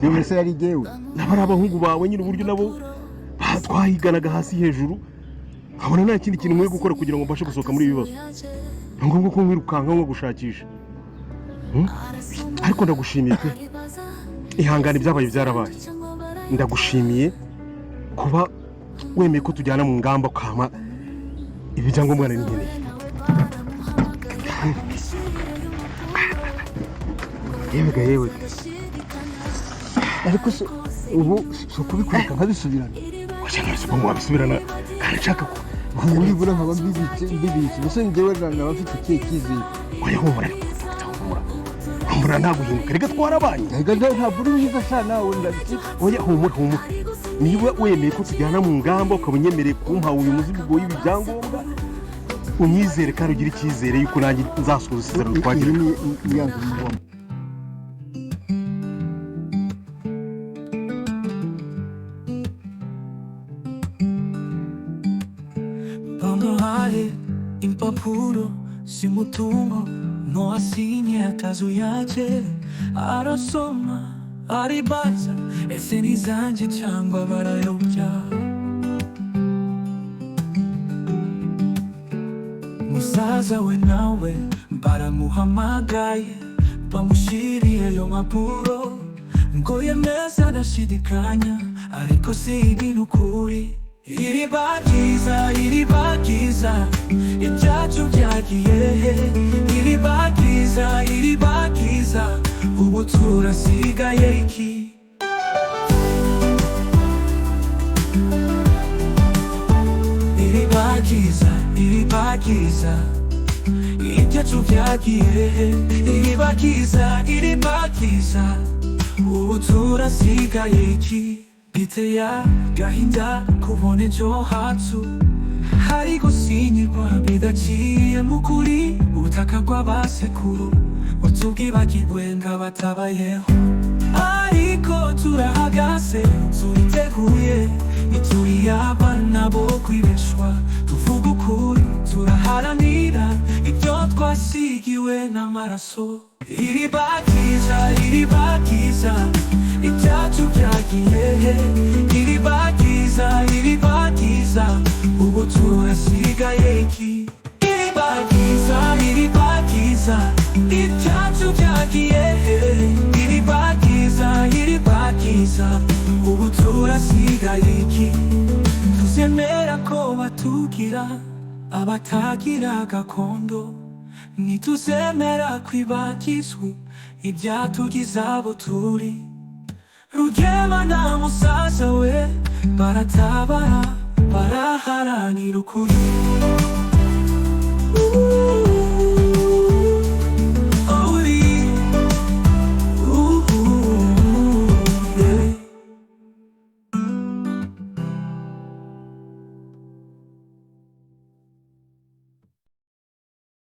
Niwe se yari jewe n'abari abahungu bawe nyine uburyo nabo batwahiganaga hasi hejuru abona nta kindi kintu mwe gukora kugira ngo mbashe gusohoka muri ibibazo ngombwa ko nkwirukanka nko gushakisha ariko ndagushimiye pe ihangane byabaye byarabaye ndagushimiye kuba wemeye ko tujyana mu ngamba kama ibyangombwa nari nkeneye yewe ariko ubu so kubikureka nkabisubirana washaka se ko wabisubirana kandi nshaka ko nibura nkaba mbibitse mbese njyewe nabafite ikihe kizere oya humura ntaguhinduka reka twarabaye reka ntabwo uri mwiza sha nawe ndabiki oya humura niba wemeye ko tujyana mu ngamba ukaba unyemereye kumpa uyu muzigo w'ibi byangombwa unyizere kandi ugira icyizere yuko nanjye nzasohoza isezerano twagira impapuro simutungo no asinye akazuyaje arasoma aribaza ese nizanje cyangwa barayobya musaza we nawe baramuhamagaye bamushiriye yo mapuro ngo yemeza adashidikanya ariko si ibintu kuri iribagiza ibyacu byagiye iribagiza ubu turasigaye iki iribagiza ibyacu byagiye iribagiza ubu turasigaye iki biteye gahinda kubona ejo hacu hari gusinyirwa bidaciye mu kuri ubutaka bw'abasekuru watubwibagirwe ngabatabayeho ariko turahagaze turiteguye ituri abana bo kwibeshwa tuvuga ukuri turaharanira ibyo twasigiwe n'amaraso iribagiza ibyacu byagiye iribagiza ubu turasigaye iki iribagiza ibyacu byagiye iribagiza ubu turasigaye iki tuzemera ko batugira abatagira gakondo ntituzemera kwibagizwa ibyatugize abo turi Rugema na musaza we baratabara baraharanira ukuri